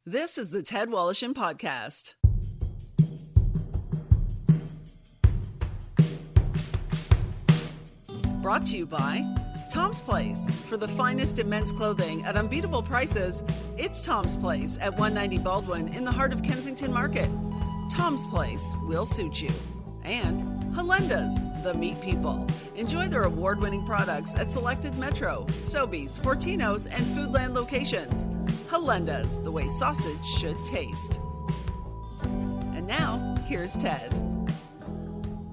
This is the Ted Wallachin Podcast. Brought to you by Tom's Place. For the finest in men's clothing at unbeatable prices, it's Tom's Place at 190 Baldwin in the heart of Kensington Market. Tom's Place will suit you. And Halenda's, the meat people. Enjoy their award-winning products at selected Metro, Sobeys, Fortinos, and Foodland locations. Halenda's, the way sausage should taste. And now, here's Ted.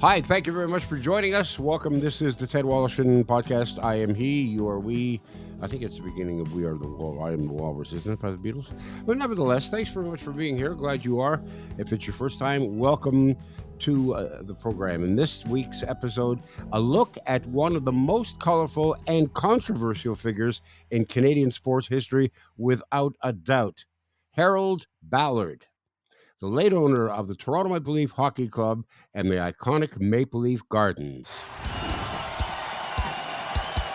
Hi, thank you very much for joining us. Welcome. This is the Ted Wallachin Podcast. I am he, you are we. I think it's the beginning of We Are the Wall. I Am the Walrus, isn't it, by the Beatles? But nevertheless, thanks very much for being here. Glad you are. If it's your first time, welcome to the program. In this week's episode, a look at one of the most colorful and controversial figures in Canadian sports history, without a doubt, Harold Ballard, the late owner of the Toronto Maple Leaf Hockey Club and the iconic Maple Leaf Gardens.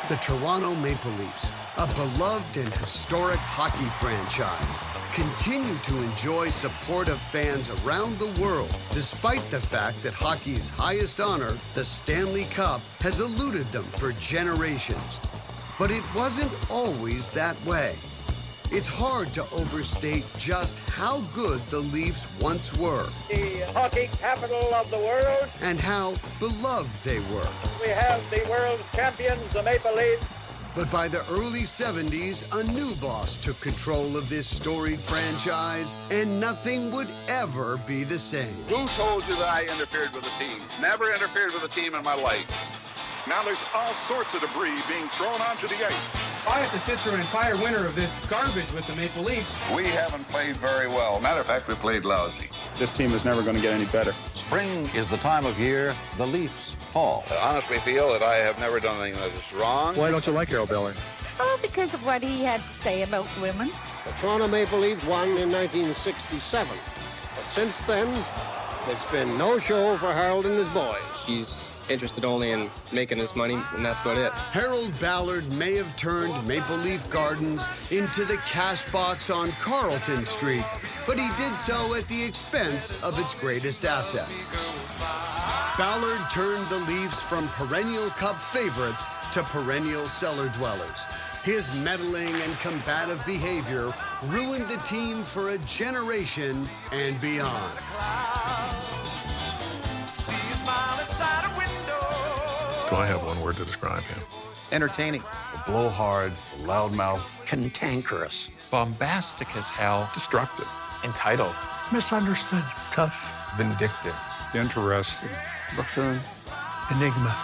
The Toronto Maple Leafs, a beloved and historic hockey franchise, continue to enjoy support of fans around the world, despite the fact that hockey's highest honor, the Stanley Cup, has eluded them for generations. But it wasn't always that way. It's hard to overstate just how good the Leafs once were. The hockey capital of the world. And how beloved they were. We have the world champions, the Maple Leafs. But by the early 70s, a new boss took control of this storied franchise, and nothing would ever be the same. Who told you that I interfered with the team? Never interfered with a team in my life. Now there's all sorts of debris being thrown onto the ice. I have to sit through an entire winter of this garbage with the Maple Leafs. We haven't played very well. Matter of fact, we played lousy. This team is never going to get any better. Spring is the time of year the Leafs fall. I honestly feel that I have never done anything that is wrong. Why don't you like Harold Ballard? Oh, because of what he had to say about women. The Toronto Maple Leafs won in 1967. But since then, it's been no show for Harold and his boys. He's interested only in making his money, and that's about it. Harold Ballard may have turned Maple Leaf Gardens into the cash box on Carlton Street, but he did so at the expense of its greatest asset. Ballard turned the Leafs from perennial Cup favorites to perennial cellar dwellers. His meddling and combative behavior ruined the team for a generation and beyond. Do I have one word to describe him? Entertaining. A blowhard, a loudmouth. Cantankerous. Bombastic as hell. Destructive. Entitled. Misunderstood. Tough. Vindictive. Interesting. Buffoon. Enigma.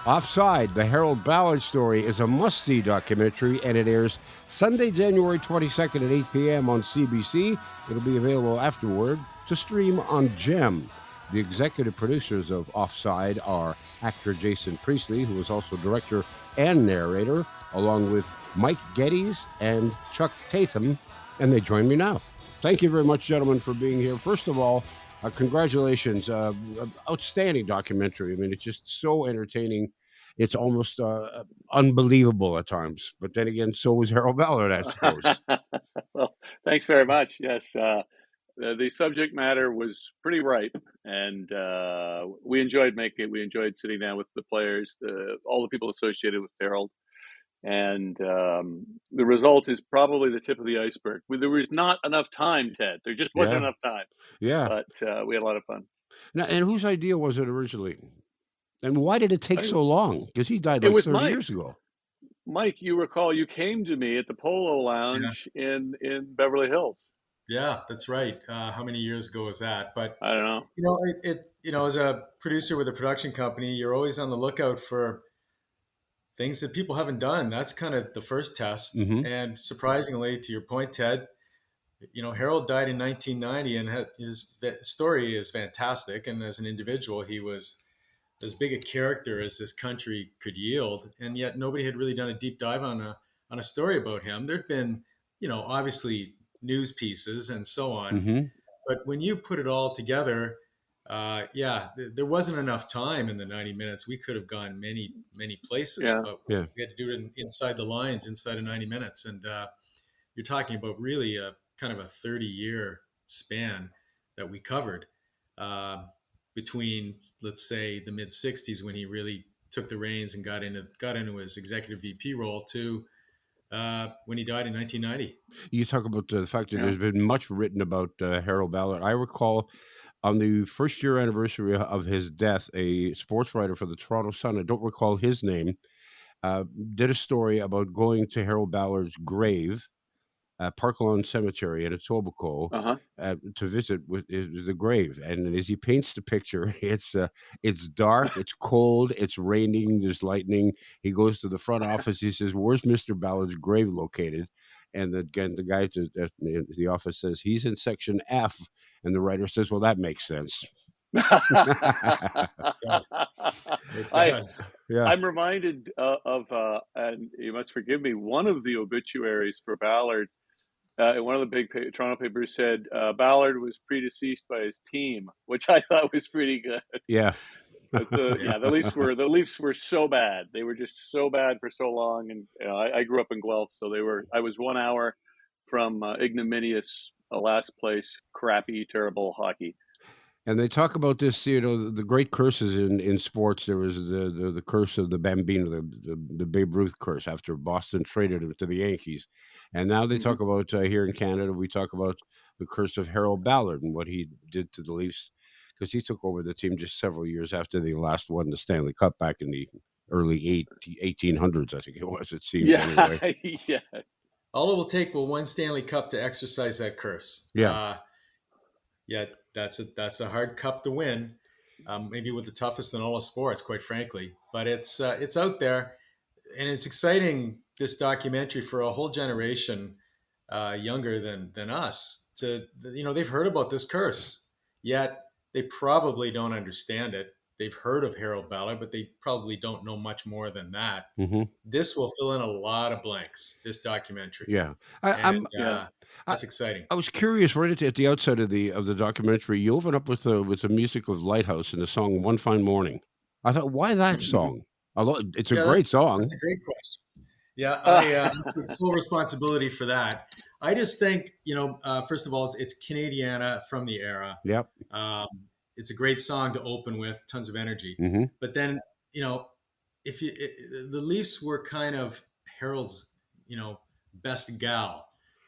Offside-The Harold Ballard Story is a must-see documentary, and it airs Sunday, January 22nd at 8 p.m. on CBC. It'll be available afterward to stream on GEM. The executive producers of Offside are actor Jason Priestley, who is also director and narrator, along with Mike Geddes and Chuck Tatham, and they join me now. Thank you very much, gentlemen, for being here. First of all, congratulations. Outstanding documentary. I mean, it's just so entertaining. It's almost unbelievable at times. But then again, so was Harold Ballard, I suppose. Well, thanks very much. Yes, the subject matter was pretty ripe, and we enjoyed making it. We enjoyed sitting down with the players, all the people associated with Harold. And the result is probably the tip of the iceberg. There was not enough time, Ted. There just wasn't enough time. Yeah. But we had a lot of fun. Now, and whose idea was it originally? And why did it take so long? Because he died like 30 years ago. Mike, you recall you came to me at the Polo Lounge in Beverly Hills. Yeah, that's right. How many years ago was that? But I don't know. As a producer with a production company, you're always on the lookout for things that people haven't done. That's kind of the first test. Mm-hmm. And surprisingly, to your point, Ted, Harold died in 1990, and his story is fantastic. And as an individual, he was as big a character as this country could yield. And yet nobody had really done a deep dive on a story about him. There'd been, obviously news pieces and so on. Mm-hmm. But when you put it all together, there wasn't enough time in the 90 minutes. We could have gone many, many places, but we had to do it inside the lines, inside of 90 minutes. And you're talking about really a kind of a 30-year span that we covered between, let's say, the mid 60s when he really took the reins and got into his executive VP role to when he died in 1990. You talk about the fact that there's been much written about Harold Ballard. I recall on the first year anniversary of his death, a sports writer for the Toronto Sun, I don't recall his name, did a story about going to Harold Ballard's grave, Park Lawn Cemetery in Etobicoke, to visit with the grave. And as he paints the picture, it's dark, it's cold, it's raining, there's lightning. He goes to the front office. He says, "Where's Mr. Ballard's grave located?" And the guy at the office says, "He's in section F." And the writer says, "Well, that makes sense." It does. I'm reminded of, and you must forgive me, one of the obituaries for Ballard. One of the big Toronto papers said Ballard was predeceased by his team, which I thought was pretty good. Yeah. But the Leafs were so bad. They were just so bad for so long, and I grew up in Guelph, so I was 1 hour from ignominious last place, crappy, terrible hockey. And they talk about this, the great curses in sports. There was the curse of the Bambino, the Babe Ruth curse after Boston traded him to the Yankees. And now they talk about, here in Canada, we talk about the curse of Harold Ballard and what he did to the Leafs, because he took over the team just several years after they last won the Stanley Cup back in the early 1800s, I think it was, it seems. Anyway. Yeah. All it will take one Stanley Cup to exercise that curse. Yeah. That's a hard cup to win, maybe with the toughest in all of sports, quite frankly. But it's out there, and it's exciting, this documentary, for a whole generation younger than us. They've heard about this curse, yet they probably don't understand it. They've heard of Harold Ballard, but they probably don't know much more than that. Mm-hmm. This will fill in a lot of blanks, this documentary. Yeah. That's exciting. I was curious, right at the outset of the documentary, you open up with the music of Lighthouse and the song "One Fine Morning." I thought, why that song? It's a great song. That's a great question. Yeah, I take full responsibility for that. I just think, first of all, it's Canadiana from the era. Yep. It's a great song to open with, tons of energy. Mm-hmm. But then, the Leafs were kind of Harold's, best gal.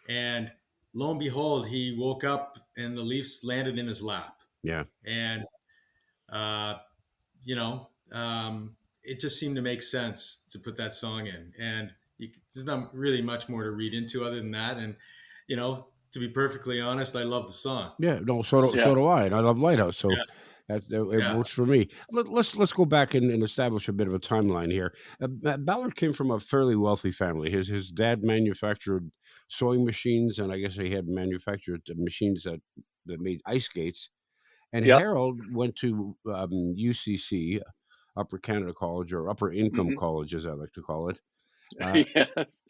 And lo and behold, he woke up and the Leafs landed in his lap. Yeah. And, it just seemed to make sense to put that song in. And there's not really much more to read into other than that. And, to be perfectly honest, I love the song. Yeah, no, so do I. And I love Lighthouse. So it works for me. Let's go back and establish a bit of a timeline here. Ballard came from a fairly wealthy family. His dad manufactured sewing machines, and I guess he had manufactured machines that made ice skates. And Harold went to UCC, Upper Canada College, or Upper Income College, as I like to call it.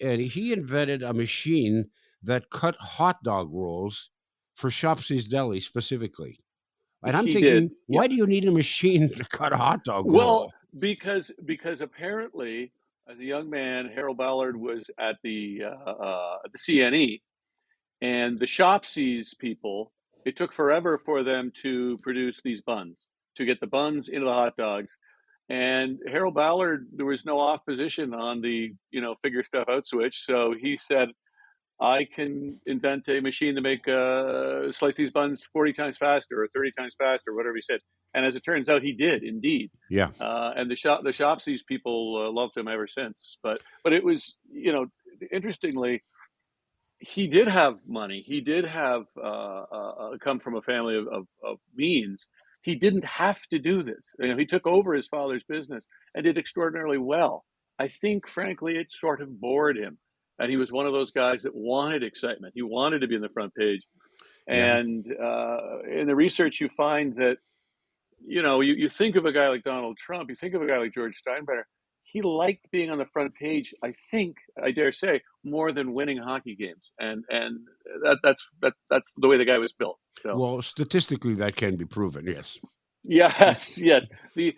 And he invented a machine that cut hot dog rolls for Shopsy's Deli specifically. And I'm thinking, why do you need a machine to cut a hot dog roll? Well, because apparently, as a young man, Harold Ballard was at the CNE, and the Shopsy's people, it took forever for them to produce these buns, to get the buns into the hot dogs. And Harold Ballard, there was no off position on the, figure stuff out switch. So he said, I can invent a machine to make slice these buns 40 times faster or 30 times faster, whatever he said. And as it turns out, he did indeed. Yeah. And the Shopsy's people loved him ever since. But it was, interestingly, he did have money. He did have come from a family of means. He didn't have to do this. He took over his father's business and did extraordinarily well. I think, frankly, it sort of bored him. And he was one of those guys that wanted excitement. He wanted to be in the front page. And in the research, you find that, you think of a guy like Donald Trump, you think of a guy like George Steinbrenner. He liked being on the front page, I think, I dare say, more than winning hockey games. And that's the way the guy was built. So. Well, statistically, that can be proven, yes. Yes. The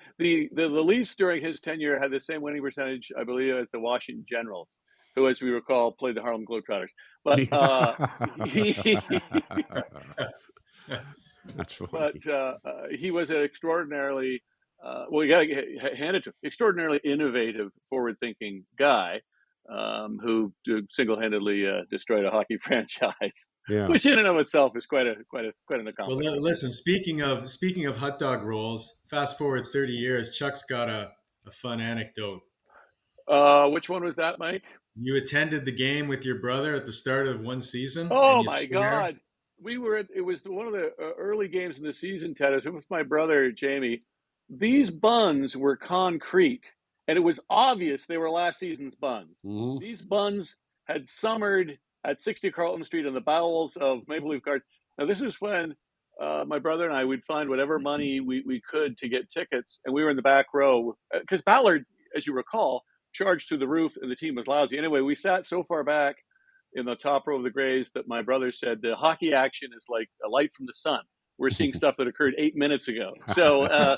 Leafs during his tenure had the same winning percentage, I believe, as the Washington Generals. who, as we recall, played the Harlem Globetrotters. But That's funny. But he was an extraordinarily, well, you got to hand it to him, extraordinarily innovative, forward-thinking guy who single-handedly destroyed a hockey franchise, which in and of itself is quite an accomplishment. Well, listen. Speaking of hot dog rolls, fast forward 30 years, Chuck's got a fun anecdote. Which one was that, Mike? You attended the game with your brother at the start of one season. Oh and you my God! We were it was one of the early games in the season, Ted. I was with my brother Jamie. These buns were concrete, and it was obvious they were last season's buns. Mm-hmm. These buns had summered at 60 Carlton Street in the bowels of Maple Leaf Gardens. Now, this is when my brother and I would find whatever money we could to get tickets, and we were in the back row because Ballard, as you recall, charged through the roof, and the team was lousy. Anyway, we sat so far back in the top row of the Grays that my brother said the hockey action is like a light from the sun. We're seeing stuff that occurred 8 minutes ago. So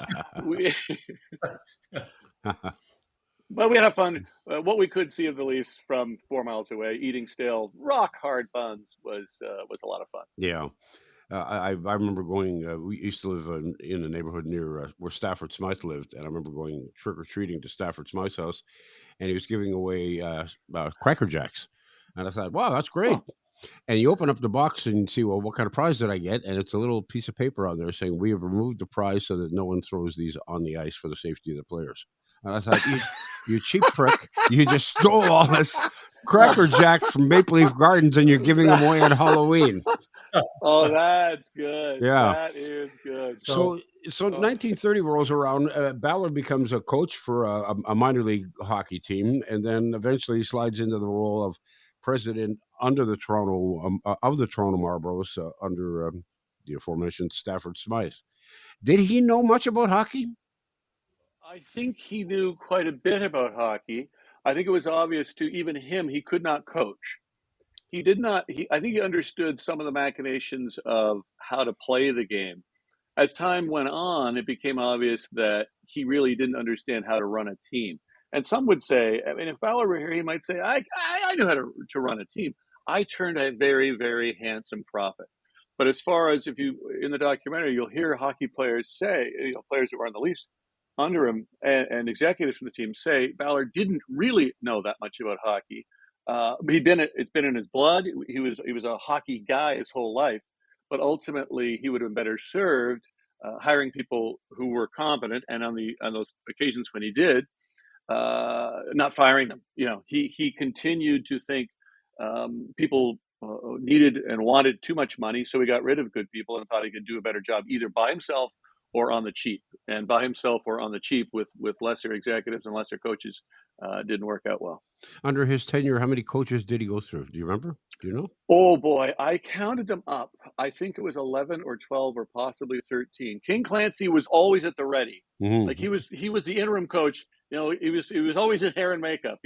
but we had fun. What we could see of the Leafs from 4 miles away, eating stale, rock hard buns was a lot of fun. Yeah. I remember going, we used to live in a neighborhood near where Stafford Smythe lived. And I remember going trick-or-treating to Stafford Smythe's house, and he was giving away Cracker Jacks. And I thought, wow, that's great. Oh. And you open up the box and see, well, what kind of prize did I get? And it's a little piece of paper on there saying, we have removed the prize so that no one throws these on the ice for the safety of the players. And I thought, you cheap prick, you just stole all this Cracker Jacks from Maple Leaf Gardens and you're giving them away on Halloween. Oh, that's good. Yeah. That is good. So 1930 rolls around. Ballard becomes a coach for a minor league hockey team, and then eventually slides into the role of president under the Toronto of the Toronto Marlboros under the aforementioned Stafford Smythe. Did he know much about hockey? I think he knew quite a bit about hockey. I think it was obvious to even him he could not coach. He did not. I think he understood some of the machinations of how to play the game. As time went on, it became obvious that he really didn't understand how to run a team. And some would say, I mean, if Ballard were here, he might say, I knew how to run a team. I turned a very, very handsome profit. But as far as if you, in the documentary, you'll hear hockey players say, players that were on the Leafs under him and executives from the team say, Ballard didn't really know that much about hockey. It's been in his blood. He was a hockey guy his whole life, but ultimately he would have been better served hiring people who were competent, and on those occasions when he did, not firing them. He continued to think people needed and wanted too much money, so he got rid of good people and thought he could do a better job either by himself or on the cheap. And by himself or on the cheap with lesser executives and lesser coaches didn't work out well. Under his tenure, how many coaches did he go through? Do you remember? Do you know? Oh, boy. I counted them up. I think it was 11 or 12 or possibly 13. King Clancy was always at the ready. Mm-hmm. Like he was the interim coach. He was always in hair and makeup,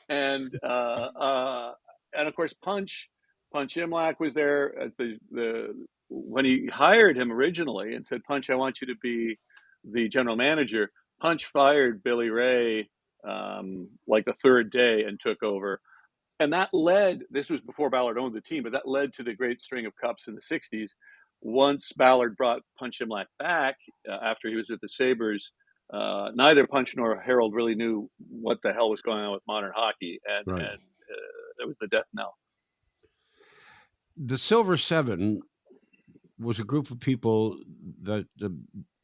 And of course, Punch Imlach was there as when he hired him originally and said, Punch, I want you to be the general manager. Punch fired Billy Ray like the third day and took over. And that this was before Ballard owned the team, but that led to the great string of cups in the 60s. Once Ballard brought Punch Imlach back after he was with the Sabres, neither Punch nor Harold really knew what the hell was going on with modern hockey. And it was the death knell. The Silver Seven was a group of people that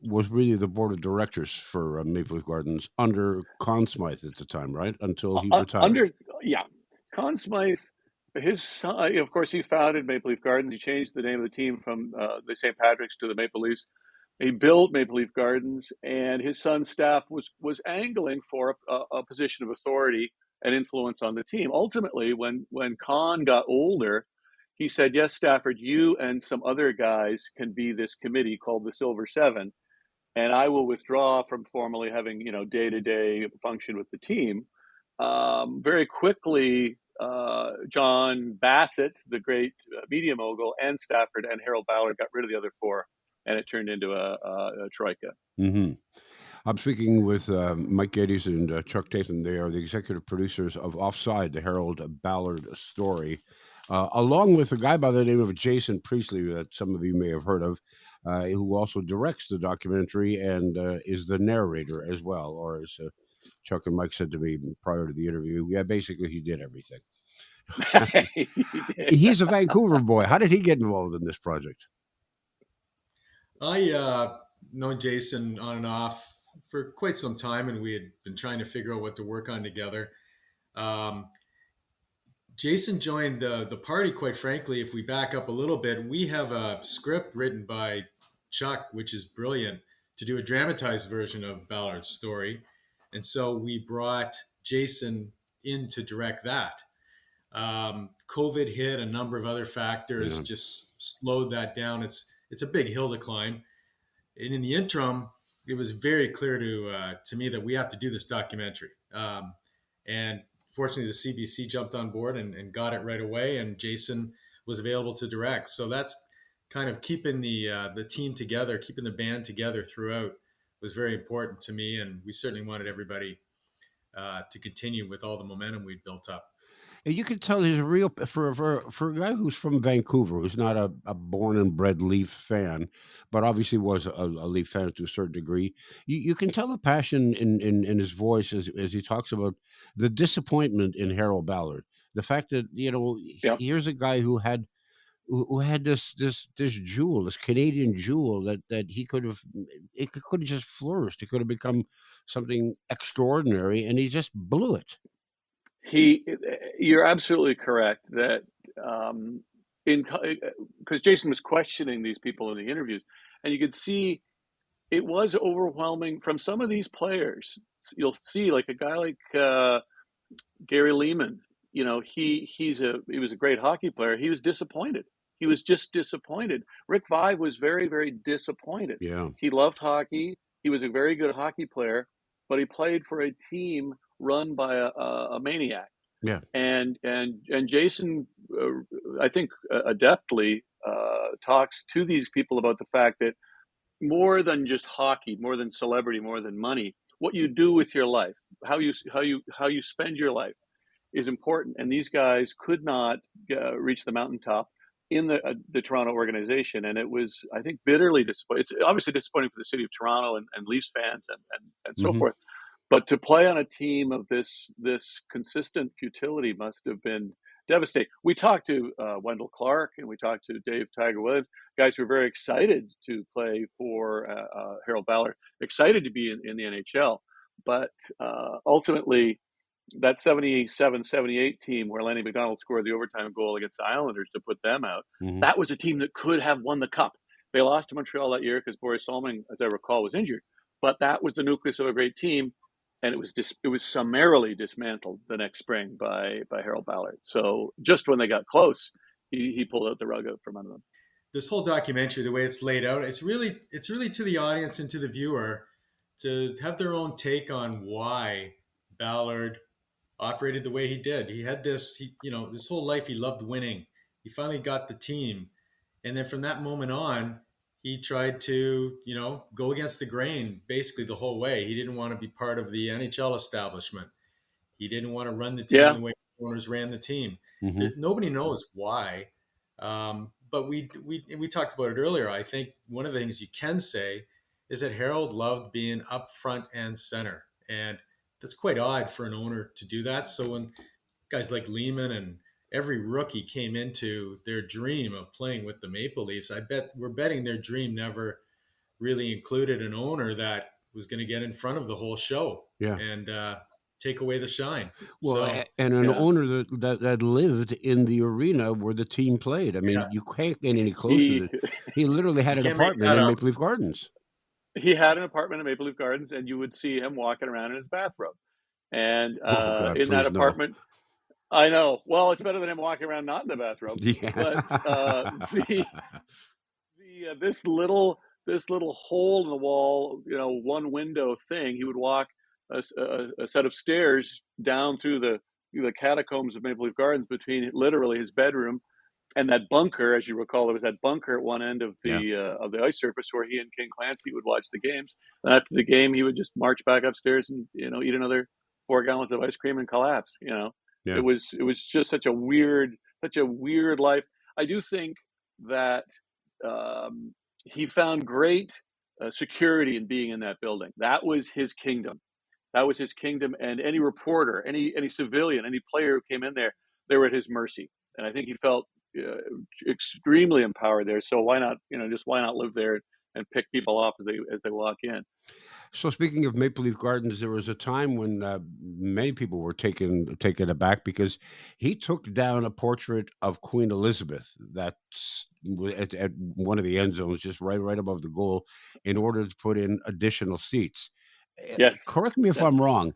was really the board of directors for Maple Leaf Gardens under Conn Smythe at the time, right? Until he retired. Conn Smythe, his son, of course, he founded Maple Leaf Gardens. He changed the name of the team from the St. Patrick's to the Maple Leafs. He built Maple Leaf Gardens, and his son's staff was angling for a position of authority and influence on the team. Ultimately, when Conn got older, he said, yes, Stafford, you and some other guys can be this committee called the Silver Seven, and I will withdraw from formally having, day-to-day function with the team. Very quickly, John Bassett, the great media mogul, and Stafford and Harold Ballard got rid of the other four, and it turned into a troika. Mm-hmm. I'm speaking with Mike Geddes and Chuck Tatham. They are the executive producers of Offside, the Harold Ballard Story, along with a guy by the name of Jason Priestley that some of you may have heard of, who also directs the documentary and is the narrator as well, or as Chuck and Mike said to me prior to the interview, yeah, basically he did everything. He did. He's a Vancouver boy. How did he get involved in this project? I known Jason on and off for quite some time, and we had been trying to figure out what to work on together. Jason joined the party, quite frankly. If we back up a little bit, we have a script written by Chuck, which is brilliant, to do a dramatized version of Ballard's story. And so we brought Jason in to direct that. COVID hit, a number of other factors just slowed that down. It's a big hill to climb. And in the interim, it was very clear to me that we have to do this documentary. And fortunately, the CBC jumped on board and got it right away. And Jason was available to direct. So that's kind of keeping the team together, keeping the band together throughout was very important to me. And we certainly wanted everybody to continue with all the momentum we'd built up. And you can tell he's a real for a guy who's from Vancouver, who's not a born and bred Leaf fan, but obviously was a Leaf fan to a certain degree. You can tell the passion in his voice as he talks about the disappointment in Harold Ballard. The fact that here's a guy who had this jewel, this Canadian jewel that he could have just flourished. It could have become something extraordinary, and he just blew it. You're absolutely correct that because Jason was questioning these people in the interviews, and you could see it was overwhelming from some of these players. You'll see, like a guy like Gary Lehman. He was a great hockey player. He was disappointed. He was just disappointed. Rick Vaive was very, very disappointed. Yeah, he loved hockey. He was a very good hockey player, but he played for a team run by a maniac. Yeah, and Jason, I think, adeptly talks to these people about the fact that more than just hockey, more than celebrity, more than money, what you do with your life, how you spend your life, is important. And these guys could not reach the mountaintop in the Toronto organization, and it was, I think, bitterly disappointing. It's obviously disappointing for the city of Toronto and Leafs fans and so forth. But to play on a team of this consistent futility must have been devastating. We talked to Wendell Clark and we talked to Dave Tiger Williams, guys who were very excited to play for Harold Ballard, excited to be in the NHL. But ultimately, that 77-78 team where Lenny McDonald scored the overtime goal against the Islanders to put them out, that was a team that could have won the cup. They lost to Montreal that year because Boris Solming, as I recall, was injured. But that was the nucleus of a great team. And it was summarily dismantled the next spring by Harold Ballard. So just when they got close, he pulled out the rug out from under them. This whole documentary, the way it's laid out, it's really to the audience and to the viewer to have their own take on why Ballard operated the way he did. He had this whole life he loved winning. He finally got the team, and then from that moment on, he tried to, go against the grain basically the whole way. He didn't want to be part of the NHL establishment. He didn't want to run the team the way the owners ran the team. Nobody knows why. But we talked about it earlier. I think one of the things you can say is that Harold loved being up front and center. And that's quite odd for an owner to do that. So when guys like Lehman and every rookie came into their dream of playing with the Maple Leafs, I bet we're betting their dream never really included an owner that was going to get in front of the whole show and take away the shine. Well, and an owner that lived in the arena where the team played. I mean, you can't get any closer. He literally had an apartment in Maple Leaf Gardens. He had an apartment in Maple Leaf Gardens, and you would see him walking around in his bathrobe. And God, in that apartment... No. I know. Well, it's better than him walking around not in the bathrobe. Yeah. But this little hole in the wall, one window thing, he would walk a set of stairs down through the catacombs of Maple Leaf Gardens between literally his bedroom and that bunker, as you recall, there was that bunker at one end of Yeah. the ice surface where he and King Clancy would watch the games. And after the game, he would just march back upstairs and eat another 4 gallons of ice cream and collapse. Yeah. It was just such a weird life. I do think that he found great security in being in that building. That was his kingdom. And any reporter, any civilian, any player who came in there, they were at his mercy. And I think he felt extremely empowered there. So why not live there and pick people off as they walk in? So speaking of Maple Leaf Gardens, there was a time when many people were taken aback because he took down a portrait of Queen Elizabeth that's at one of the end zones, just right above the goal, in order to put in additional seats. Yes. Correct me if I'm wrong.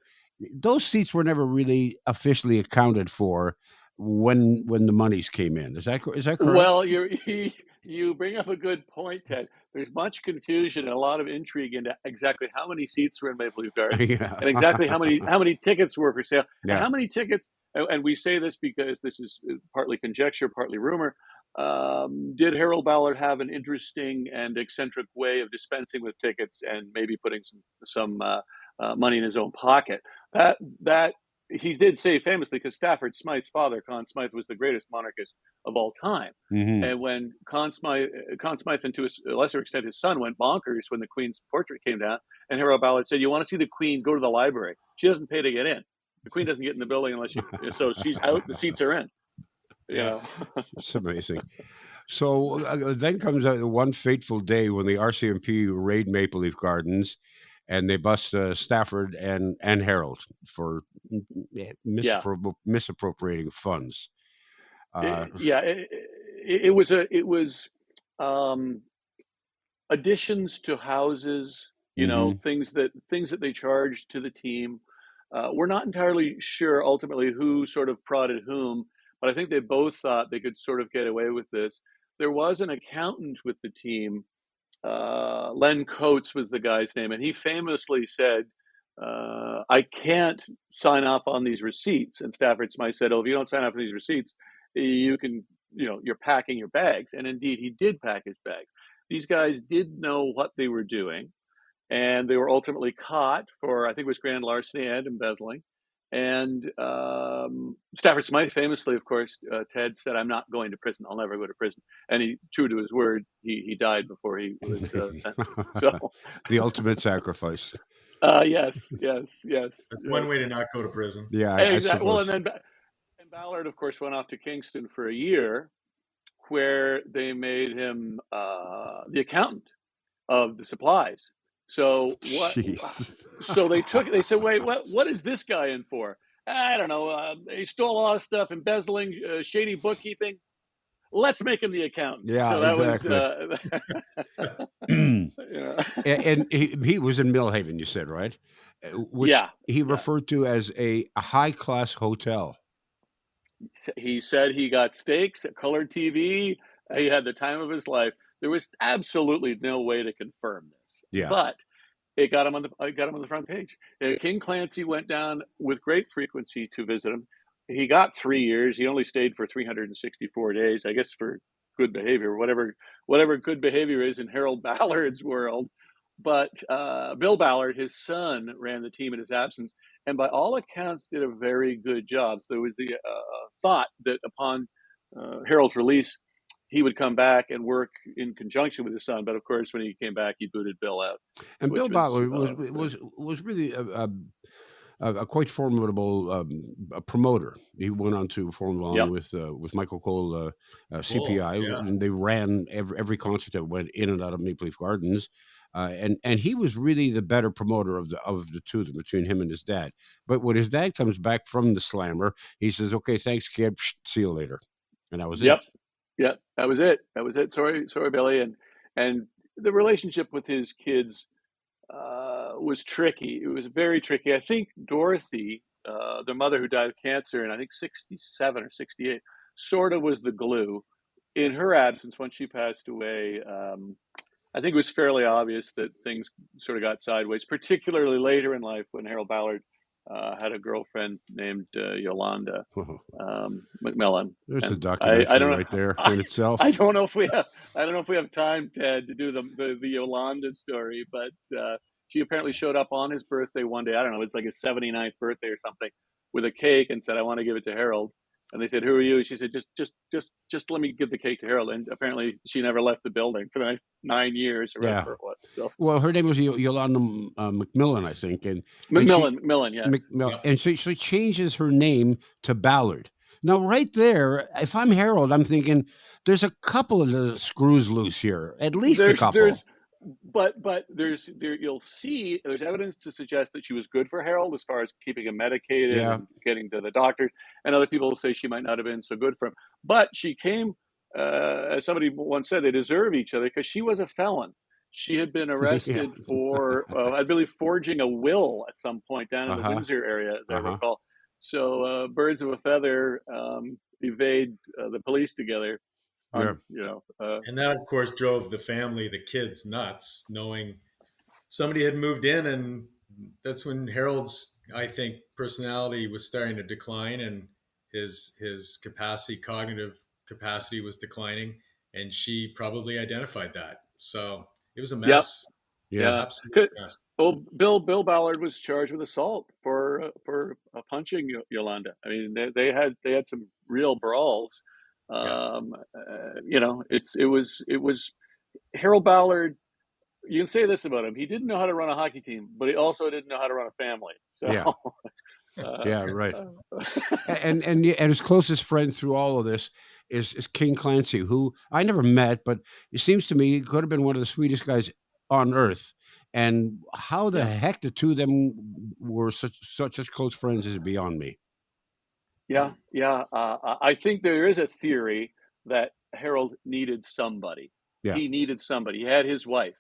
Those seats were never really officially accounted for when the monies came in. Is that correct? Well, you bring up a good point, Ted. There's much confusion and a lot of intrigue into exactly how many seats were in Maple Leaf Gardens Yeah. and exactly how many tickets were for sale Yeah. and how many tickets. And we say this because this is partly conjecture, partly rumor. Did Harold Ballard have an interesting and eccentric way of dispensing with tickets and maybe putting some money in his own pocket? That he did say famously, because Stafford Smythe's father, Conn Smythe, was the greatest monarchist of all time. Mm-hmm. And when Conn Smythe, and to a lesser extent his son, went bonkers when the Queen's portrait came down, and Harold Ballard said, "You want to see the Queen? Go to the library. She doesn't pay to get in. The Queen doesn't get in the building unless so she's out. The seats are in." It's amazing. So then comes out one fateful day when the RCMP raid Maple Leaf Gardens, and they bust Stafford and Harold for misappropriating funds. It was additions to houses, things that they charged to the team. We're not entirely sure ultimately who sort of prodded whom, but I think they both thought they could sort of get away with this. There was an accountant with the team. Len Coates was the guy's name, and he famously said, "I can't sign off on these receipts." And Stafford Smythe said, "Oh, if you don't sign off on these receipts, you can, you're packing your bags." And indeed, he did pack his bags. These guys did know what they were doing, and they were ultimately caught for, I think it was grand larceny and embezzling. And Stafford Smythe famously, of course, Ted said, "I'm not going to prison. I'll never go to prison." And he, true to his word, he died before he was sentenced. So the ultimate sacrifice. Yes. That's one way to not go to prison. Yeah, exactly. Well, and then Ballard, of course, went off to Kingston for a year, where they made him the accountant of the supplies. So what? Jeez. So they said, "Wait, what is this guy in for?" "I don't know. He stole a lot of stuff, embezzling, shady bookkeeping. Let's make him the accountant." Yeah, so that was. And he was in Millhaven, you said, right? Which he referred to as a high-class hotel. He said he got steaks, a colored TV. He had the time of his life. There was absolutely no way to confirm this. Yeah. But it got him on the front page. King Clancy went down with great frequency to visit him. He got 3 years. He only stayed for 364 days, I guess, for good behavior, whatever good behavior is in Harold Ballard's world. But Bill Ballard, his son, ran the team in his absence, and by all accounts did a very good job. So there was the thought that upon Harold's release, he would come back and work in conjunction with his son. But of course, when he came back, he booted Bill out. And Bill Ballard was really a quite formidable promoter. He went on to form along with Michael Cole, CPI, and they ran every concert that went in and out of Maple Leaf Gardens. And he was really the better promoter of the two of them, between him and his dad. But when his dad comes back from the Slammer, he says, "Okay, thanks, kid. See you later." And that was it. Yep, that was it. Sorry, Billy. And the relationship with his kids was tricky. It was very tricky. I think Dorothy, their mother, who died of cancer in, I think, 67 or 68, sort of was the glue. In her absence, when she passed away, I think it was fairly obvious that things sort of got sideways, particularly later in life when Harold Ballard had a girlfriend named Yolanda McMillan. There's a And I documentary don't know. right there in itself. I don't know if we have time, Ted, to do the Yolanda story, but she apparently showed up on his birthday one day. I don't know, it was like his 79th birthday or something, with a cake and said, "I want to give it to Harold." And they said, "Who are you?" She said, just let me give the cake to Harold." And apparently she never left the building for the next 9 years or whatever it was. So Well, her name was Yolanda McMillan, I think, and McMillan, yes. And so she changes her name to Ballard. Now, right there, if I'm Harold, I'm thinking there's a couple of the screws loose here, at least a couple. But you'll see there's evidence to suggest that she was good for Harold as far as keeping him medicated and getting to the doctor. And other people say she might not have been so good for him. But she came, as somebody once said, they deserve each other because she was a felon. She had been arrested for, I believe, forging a will at some point down in the Windsor area, as I recall. So birds of a feather evade the police together. And that, of course, drove the family, the kids, nuts, knowing somebody had moved in. And that's when Harold's, I think, personality was starting to decline, and his capacity, cognitive capacity, was declining. And she probably identified that. So it was a mess. Yep. Yeah, absolute mess. Well, Bill Ballard was charged with assault for punching Yolanda. I mean, they had some real brawls. It was Harold Ballard. You can say this about him: he didn't know how to run a hockey team, but he also didn't know how to run a family. So, right. and his closest friend through all of this is King Clancy, who I never met, but it seems to me he could have been one of the sweetest guys on earth. And how the heck the two of them were such close friends is beyond me. Yeah. I think there is a theory that Harold needed somebody. Yeah. He needed somebody. He had his wife,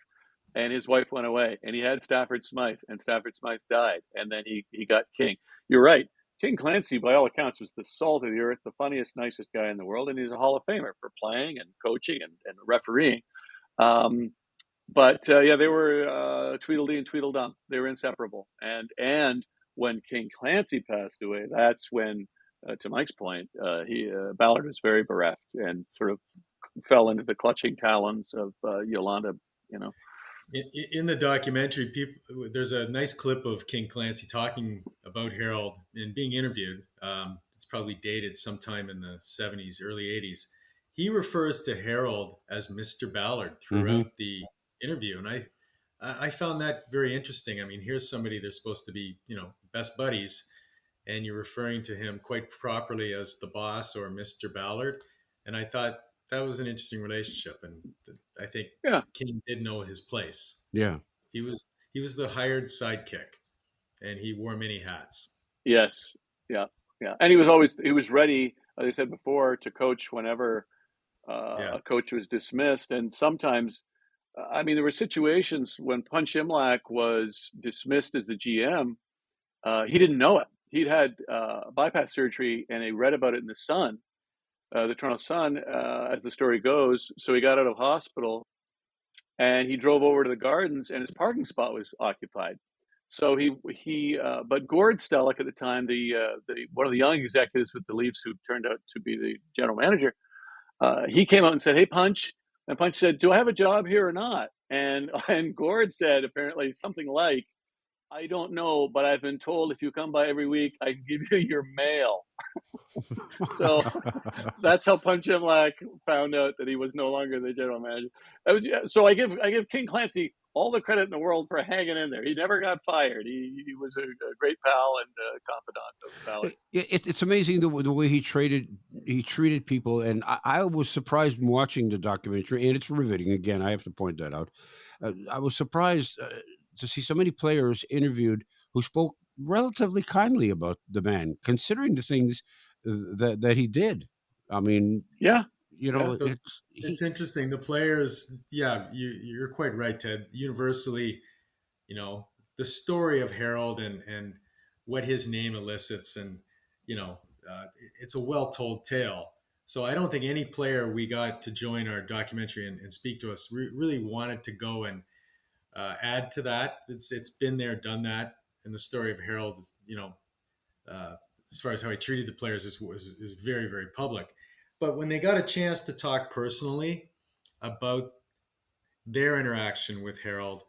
and his wife went away, and he had Stafford Smythe, and Stafford Smythe died, and then he got King. You're right. King Clancy, by all accounts, was the salt of the earth, the funniest, nicest guy in the world, and he's a Hall of Famer for playing and coaching and refereeing. But they were Tweedledee and Tweedledum. They were inseparable. And when King Clancy passed away, that's when, to Mike's point, Ballard was very bereft and sort of fell into the clutching talons of Yolanda. In the documentary, there's a nice clip of King Clancy talking about Harold and being interviewed. It's probably dated sometime in the 70s, early 80s. He refers to Harold as Mr. Ballard throughout the interview, and I found that very interesting. I mean, here's somebody they're supposed to be, best buddies, and you're referring to him quite properly as the boss or Mr. Ballard. And I thought that was an interesting relationship, and I think King did know his place. Yeah, he was the hired sidekick, and he wore many hats. Yes, yeah, and he was ready, as I said before, to coach whenever a coach was dismissed. And sometimes, there were situations when Punch Imlach was dismissed as the GM. He didn't know it. He'd had bypass surgery, and he read about it in the Sun. The Toronto Sun, as the story goes. So he got out of hospital, and he drove over to the Gardens, and his parking spot was occupied. So but Gord Stellick at the time, the one of the young executives with the Leafs who turned out to be the general manager, he came out and said, "Hey, Punch," and Punch said, "Do I have a job here or not?" And Gord said apparently something like, "I don't know, but I've been told if you come by every week, I can give you your mail." So that's how Punch Imlach found out that he was no longer the general manager. So I give King Clancy all the credit in the world for hanging in there. He never got fired. He was a great pal and confidant of Ballard. It's amazing the way he treated people, and I was surprised in watching the documentary, and it's riveting. Again, I have to point that out. I was surprised to see so many players interviewed who spoke relatively kindly about the man, considering the things that he did. I mean, it's interesting. The players, you're quite right, Ted. Universally, the story of Harold and what his name elicits, and it's a well-told tale. So I don't think any player we got to join our documentary and speak to us really wanted to go and add to that. It's been there, done that. and the story of Harold, as far as how he treated the players is very, very public. But when they got a chance to talk personally about their interaction with Harold,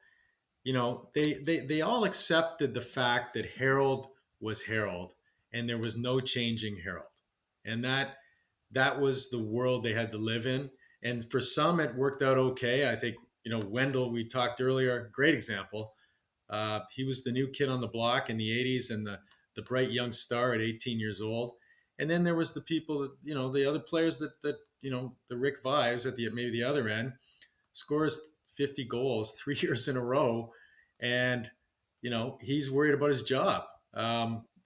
they all accepted the fact that Harold was Harold and there was no changing Harold. And that was the world they had to live in. And for some, it worked out okay. I think, Wendell, we talked earlier, great example. He was the new kid on the block in the 80s and the bright young star at 18 years old. And then there was the people that, the other players that the Rick Vives at maybe the other end, scores 50 goals 3 years in a row. And, he's worried about his job.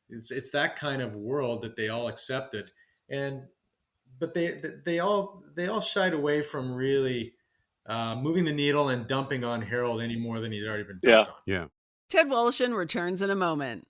It's that kind of world that they all accepted. But they all shied away from really moving the needle and dumping on Harold any more than he'd already been dumped on. Yeah. Ted Wallachin returns in a moment.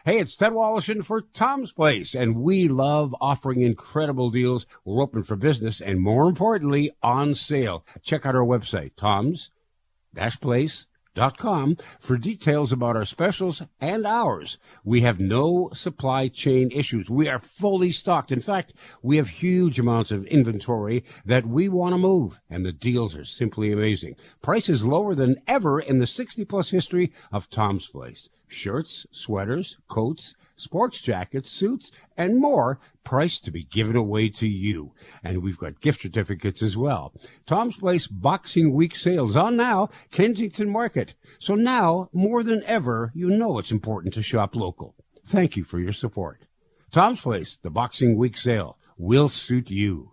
Hey, it's Ted Wallachin for Tom's Place, and we love offering incredible deals. We're open for business and, more importantly, on sale. Check out our website, toms-place.com, for details about our specials and ours. We have no supply chain issues. We are fully stocked. In fact, we have huge amounts of inventory that we want to move, and the deals are simply amazing. Prices lower than ever in the 60-plus history of Tom's Place. Shirts, sweaters, coats, sports jackets, suits, and more, priced to be given away to you. And we've got gift certificates as well. Tom's Place Boxing Week sales on now, Kensington Market. So now, more than ever, it's important to shop local. Thank you for your support. Tom's Place, the Boxing Week sale, will suit you.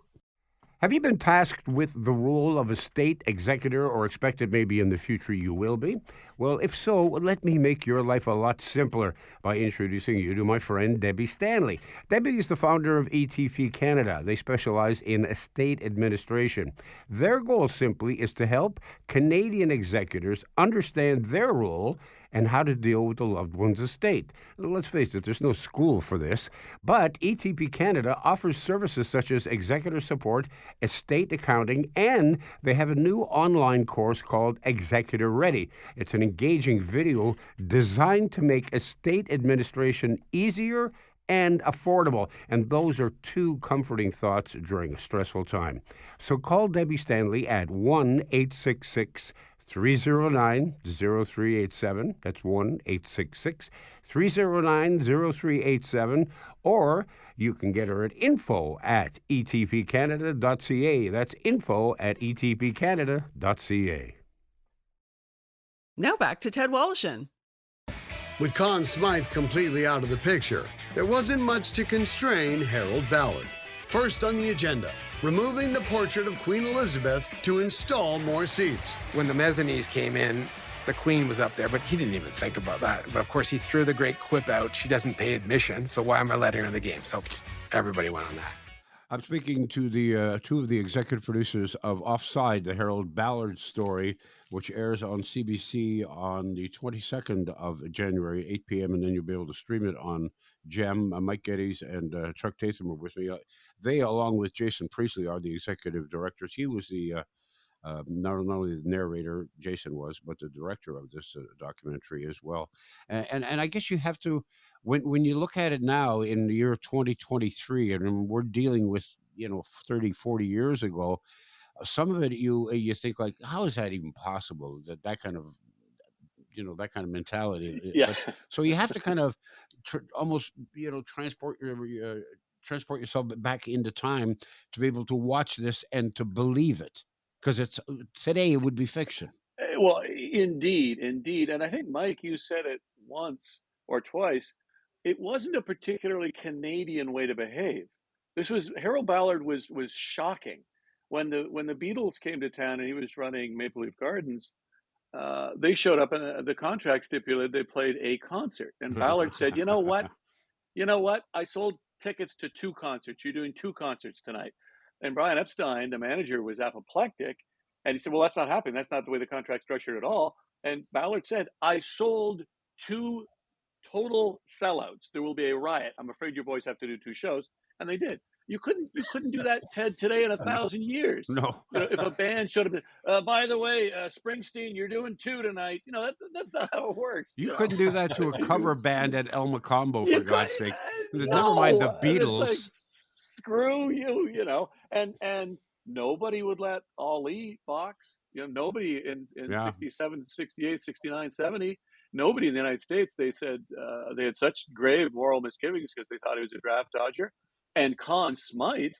Have you been tasked with the role of a state executor, or expected maybe in the future you will be? Well, if so, let me make your life a lot simpler by introducing you to my friend Debbie Stanley. Debbie is the founder of ETP Canada. They specialize in estate administration. Their goal simply is to help Canadian executors understand their role and how to deal with the loved one's estate. Let's face it, there's no school for this, but ETP Canada offers services such as executor support, estate accounting, and they have a new online course called Executor Ready. It's an engaging video designed to make estate administration easier and affordable. And those are two comforting thoughts during a stressful time. So call Debbie Stanley at 1-866-309-0387. That's 1-866-309-0387. Or you can get her at info@etpcanada.ca. That's info@etpcanada.ca. Now back to Ted Wallachin. With Conn Smythe completely out of the picture, there wasn't much to constrain Harold Ballard. First on the agenda, removing the portrait of Queen Elizabeth to install more seats. When the mezzanines came in, the Queen was up there, but he didn't even think about that. But of course, he threw the great quip out, she doesn't pay admission, so why am I letting her in the game? So everybody went on that. I'm speaking to the two of the executive producers of Offside-The Harold Ballard Story, which airs on CBC on the 22nd of January, 8 p.m., and then you'll be able to stream it on GEM. Mike Geddes and Chuck Tatham are with me. They, along with Jason Priestley, are the executive directors. He was the not only the narrator, Jason was, but the director of this documentary as well. And I guess you have to, when you look at it now in the year 2023, and we're dealing with 30, 40 years ago, some of it you think like, how is that even possible? That kind of that kind of mentality. Yeah. So you have to kind of almost transport yourself back into time to be able to watch this and to believe it. Because today it would be fiction. Well, indeed. And I think, Mike, you said it once or twice. It wasn't a particularly Canadian way to behave. Harold Ballard was shocking. When the Beatles came to town and he was running Maple Leaf Gardens, they showed up and the contract stipulated they played a concert. And Ballard said, you know what? I sold tickets to 2 concerts. You're doing 2 concerts tonight. And Brian Epstein, the manager, was apoplectic. And he said, well, that's not happening. That's not the way the contract's structured at all. And Ballard said, I sold 2 total sellouts. There will be a riot. I'm afraid your boys have to do 2 shows. And they did. You couldn't do that, Ted, today in 1,000 years. No. If a band showed up, by the way, Springsteen, you're doing 2 tonight. That's not how it works. You couldn't do that to a cover band at El Macombo, for God's sake. Never mind the It's like, Beatles. screw you, and nobody would let Ali box. Nobody in 67, 68, 69, 70, nobody in the United States. They said they had such grave moral misgivings because they thought he was a draft dodger. And Conn Smythe,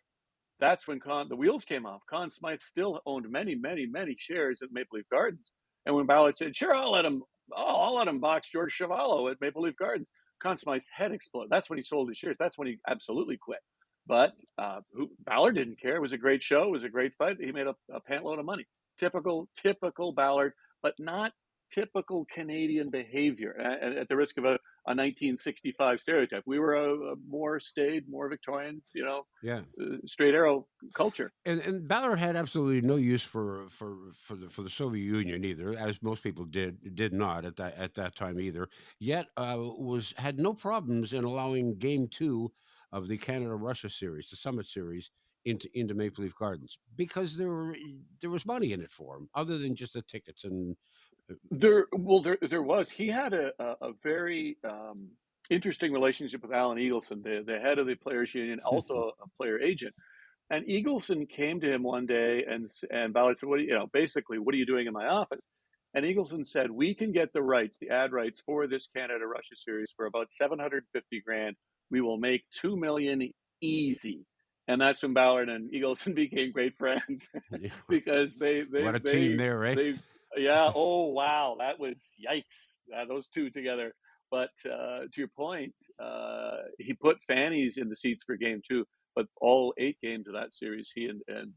that's when the wheels came off. Conn Smythe still owned many, many, many shares at Maple Leaf Gardens. And when Ballard said, sure, I'll let him box George Chuvalo at Maple Leaf Gardens, Conn Smythe's head exploded. That's when he sold his shares. That's when he absolutely quit. But Ballard didn't care. It was a great show. It was a great fight. He made a pantload of money. Typical Ballard, but not typical Canadian behavior. At the risk of a 1965 stereotype, we were a more staid, more Victorian, straight arrow culture. And Ballard had absolutely no use for the Soviet Union either, as most people did not at that time either. Yet had no problems in allowing Game 2 of the Canada-Russia series, the Summit Series, into Maple Leaf Gardens, because there was money in it for him, other than just the tickets. And there was. He had a very interesting relationship with Alan Eagleson, the head of the Players Union, also a player agent. And Eagleson came to him one day, and Ballard said, basically, what are you doing in my office? And Eagleson said, we can get the rights, the ad rights for this Canada-Russia series for about $750,000. We will make $2 million easy. And that's when Ballard and Eagleson became great friends because they what a team there, eh? Oh, wow. That was yikes. Those two together. But to your point, he put fannies in the seats for Game 2, but all 8 games of that series, he and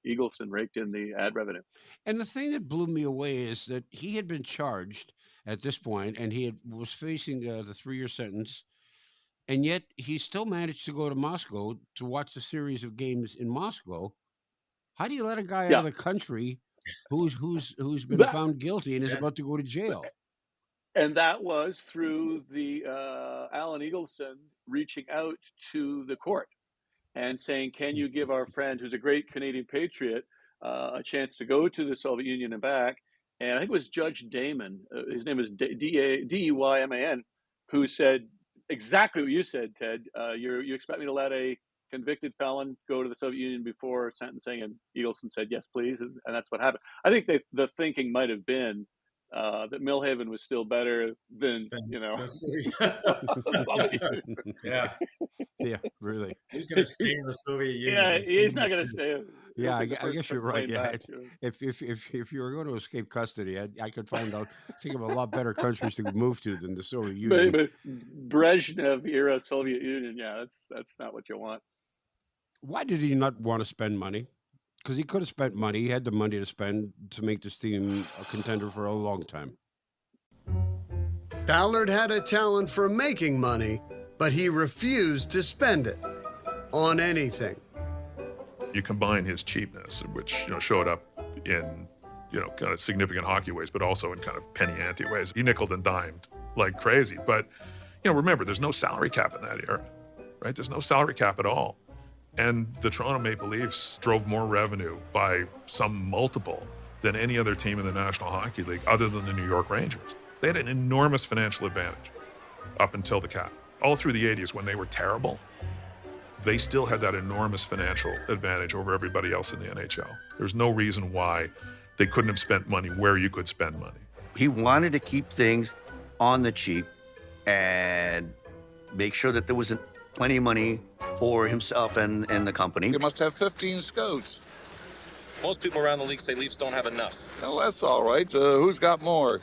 Eagleson raked in the ad revenue. And the thing that blew me away is that he had been charged at this point, and he was facing the 3-year sentence, and yet he still managed to go to Moscow to watch the series of games in Moscow. How do you let a guy out of the country who's been found guilty and is about to go to jail? And that was through the Alan Eagleson reaching out to the court and saying, can you give our friend, who's a great Canadian patriot, a chance to go to the Soviet Union and back? And I think it was Judge Damon, his name is Deyman, who said exactly what you said, Ted. You expect me to let a convicted felon go to the Soviet Union before sentencing? And Eagleson said, yes, please. And that's what happened. I think the thinking might have been that Millhaven was still better than yeah, really. He's going to stay in the Soviet Union. Yeah, he's not going to stay. Yeah, I guess you're right. Yeah, if you were going to escape custody, I could think of a lot better countries to move to than the Soviet Union. But Brezhnev era Soviet Union, that's not what you want. Why did he not want to spend money? Because he could have spent money. He had the money to spend to make this team a contender for a long time. Ballard had a talent for making money, but he refused to spend it on anything. You combine his cheapness, which showed up in kind of significant hockey ways, but also in kind of penny ante ways. He nickeled and dimed like crazy. But remember, there's no salary cap in that era, right? There's no salary cap at all. And the Toronto Maple Leafs drove more revenue by some multiple than any other team in the National Hockey League other than the New York Rangers. They had an enormous financial advantage up until the cap. All through the 80s when they were terrible, they still had that enormous financial advantage over everybody else in the NHL. There's no reason why they couldn't have spent money where you could spend money. He wanted to keep things on the cheap and make sure that there wasn't plenty of money for himself and the company. You must have 15 scouts. Most people around the league say Leafs don't have enough. Well, that's all right. Who's got more?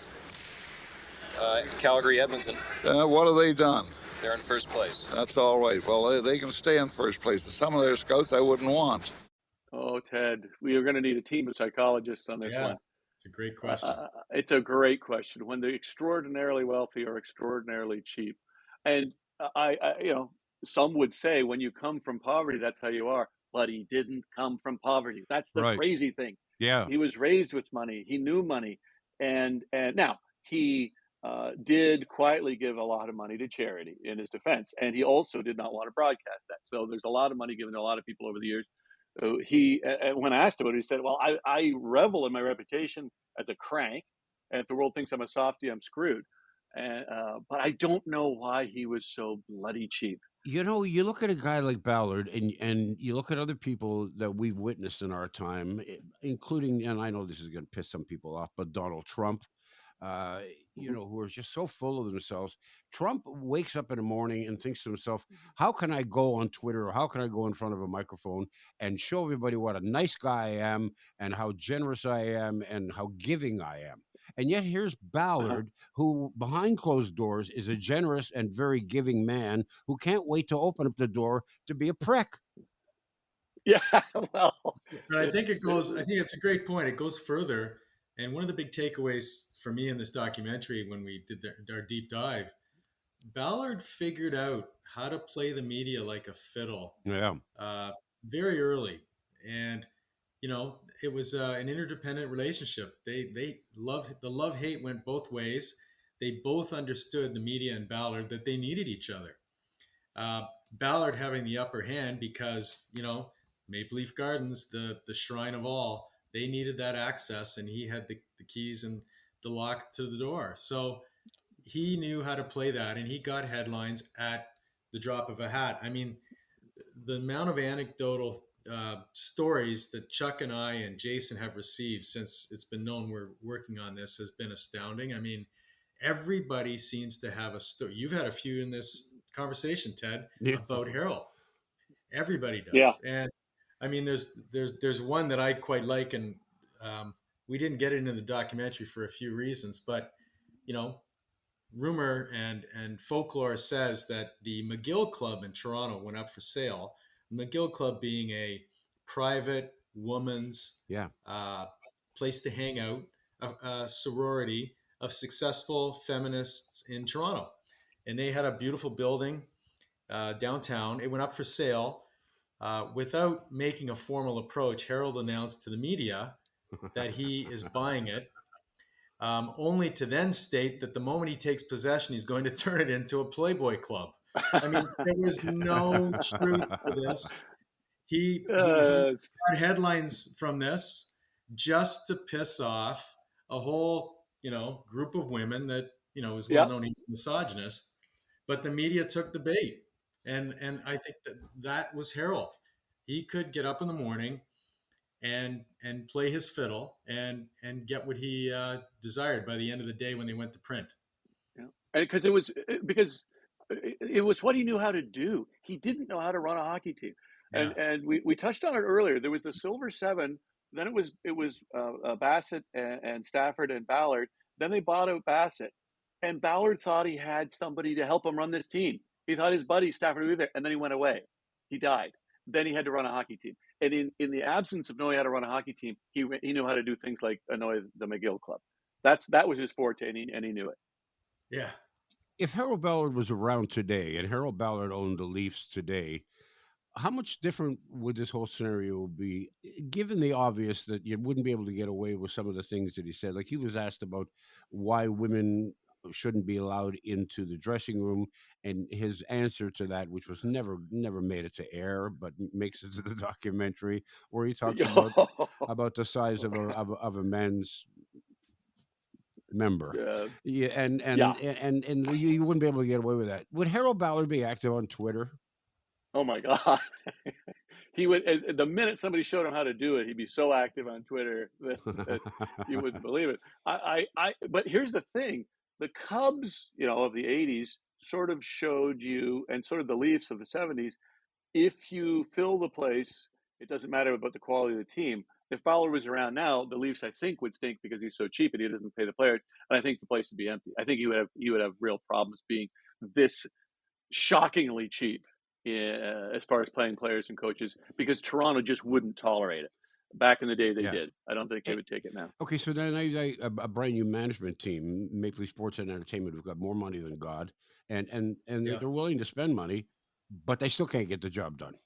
Calgary, Edmonton. What have they done? They're in first place. That's all right. Well, they can stay in first place. Some of their scouts I wouldn't want. Oh, Ted, we are going to need a team of psychologists on this one. It's a great question. It's a great question. When the extraordinarily wealthy are extraordinarily cheap. And some would say when you come from poverty, that's how you are. But he didn't come from poverty. That's the crazy thing. Yeah. He was raised with money. He knew money. And now he did quietly give a lot of money to charity in his defense, and he also did not want to broadcast that. So there's a lot of money given to a lot of people over the years. When asked about it, he said, "Well, I revel in my reputation as a crank, and if the world thinks I'm a softie, I'm screwed." And but I don't know why he was so bloody cheap. You know, you look at a guy like Ballard, and you look at other people that we've witnessed in our time, including, and I know this is going to piss some people off, but Donald Trump. uh, who are just so full of themselves. Trump wakes up in the morning and thinks to himself, how can I go on Twitter or how can I go in front of a microphone and show everybody what a nice guy I am and how generous I am and how giving I am? And yet here's Ballard, who behind closed doors is a generous and very giving man who can't wait to open up the door to be a prick. Yeah, well, but I think it's a great point. It goes further. And one of the big takeaways for me in this documentary, when we did our deep dive, Ballard figured out how to play the media like a fiddle. Yeah. Very early. And, it was an interdependent relationship. The love-hate went both ways. They both understood, the media and Ballard, that they needed each other. Ballard having the upper hand because, Maple Leaf Gardens, the shrine of all, they needed that access, and he had the keys and the lock to the door. So he knew how to play that, and he got headlines at the drop of a hat. I mean, the amount of anecdotal stories that Chuck and I and Jason have received since it's been known we're working on this has been astounding. I mean, everybody seems to have a story. You've had a few in this conversation, Ted, about Harold. Everybody does. Yeah. And I mean, there's one that I quite like, and we didn't get it into the documentary for a few reasons, but rumor and folklore says that the McGill Club in Toronto went up for sale. The McGill Club being a private woman's place to hang out, a sorority of successful feminists in Toronto. And they had a beautiful building downtown. It went up for sale. Without making a formal approach, Harold announced to the media that he is buying it, only to then state that the moment he takes possession, he's going to turn it into a Playboy club. I mean, there was no truth to this. He had headlines from this just to piss off a whole, group of women that, is well known he's a misogynist, but the media took the bait. And I think that was Harold. He could get up in the morning and play his fiddle and get what he desired by the end of the day when they went to print. Yeah, and because it was what he knew how to do. He didn't know how to run a hockey team, and we touched on it earlier. There was the Silver Seven. Then it was Bassett and Stafford and Ballard. Then they bought out Bassett, and Ballard thought he had somebody to help him run this team. He thought his buddy Stafford would be there, and then he went away. He died. Then he had to run a hockey team. And in the absence of knowing how to run a hockey team, he knew how to do things like annoy the McGill Club. That was his forte, and he knew it. Yeah. If Harold Ballard was around today and Harold Ballard owned the Leafs today, how much different would this whole scenario be, given the obvious that you wouldn't be able to get away with some of the things that he said? Like, he was asked about why women shouldn't be allowed into the dressing room, and his answer to that, which was never made it to air but makes it to the documentary, where he talks about the size of a man's member. And you wouldn't be able to get away with that. Would Harold Ballard be active on Twitter? Oh my God. He would, the minute somebody showed him how to do it, he'd be so active on Twitter that you wouldn't believe it. But here's the thing. The Cubs, of the 80s sort of showed you, and sort of the Leafs of the 70s, if you fill the place, it doesn't matter about the quality of the team. If Ballard was around now, the Leafs, I think, would stink because he's so cheap and he doesn't pay the players. And I think the place would be empty. I think you would have real problems being this shockingly cheap as far as playing players and coaches, because Toronto just wouldn't tolerate it. Back in the day, they did. I don't think they would take it now. Okay, so then a brand new management team, Maple Leaf Sports and Entertainment, who've got more money than God, and they're willing to spend money, but they still can't get the job done.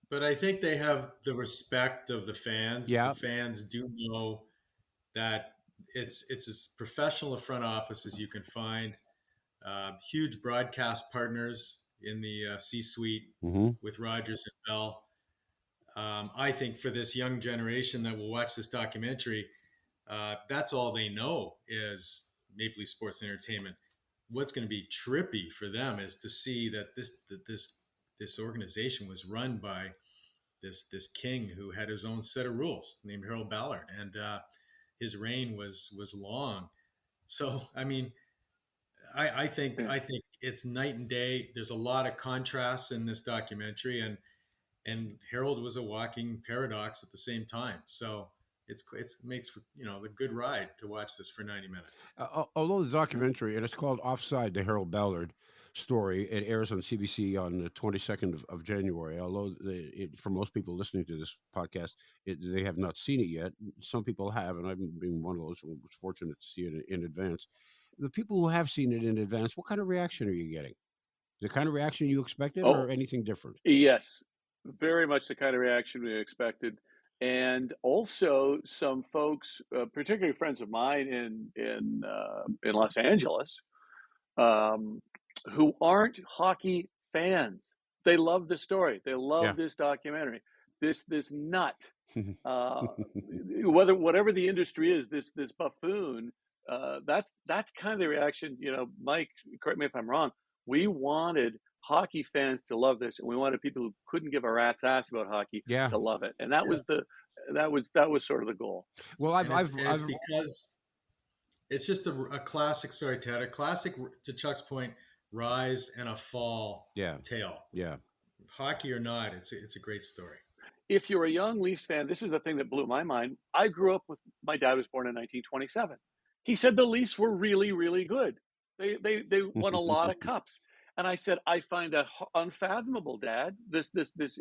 But I think they have the respect of the fans. Yeah. The fans do know that it's as professional a front office as you can find. Huge broadcast partners in the C-suite with Rogers and Bell. I think for this young generation that will watch this documentary, that's all they know is Maple Leaf Sports Entertainment. What's going to be trippy for them is to see that this organization was run by this king who had his own set of rules named Harold Ballard, and his reign was long. So I mean, I think it's night and day. There's a lot of contrasts in this documentary, and Harold was a walking paradox at the same time. So it makes for, the good ride to watch this for 90 minutes. Although the documentary, and it's called Offside-The Harold Ballard Story, it airs on CBC on the 22nd of January. Although for most people listening to this podcast, they have not seen it yet. Some people have, and I've been one of those who was fortunate to see it in advance. The people who have seen it in advance, what kind of reaction are you getting? The kind of reaction you expected, or anything different? Yes, very much the kind of reaction we expected. And also some folks, particularly friends of mine in Los Angeles, who aren't hockey fans. They love the story. They love this documentary. This nut, whatever the industry is, this buffoon. That's kind of the reaction. Mike, correct me if I'm wrong. We wanted hockey fans to love this, and we wanted people who couldn't give a rat's ass about hockey to love it. And that was sort of the goal. Well, it's because it's just a classic story, Ted. A classic, to Chuck's point, rise and a fall tale. Yeah. Hockey or not, it's a great story. If you're a young Leafs fan, this is the thing that blew my mind. I grew up with, my dad was born in 1927. He said the Leafs were really, really good. They won a lot of cups. And I said, I find that unfathomable, Dad. This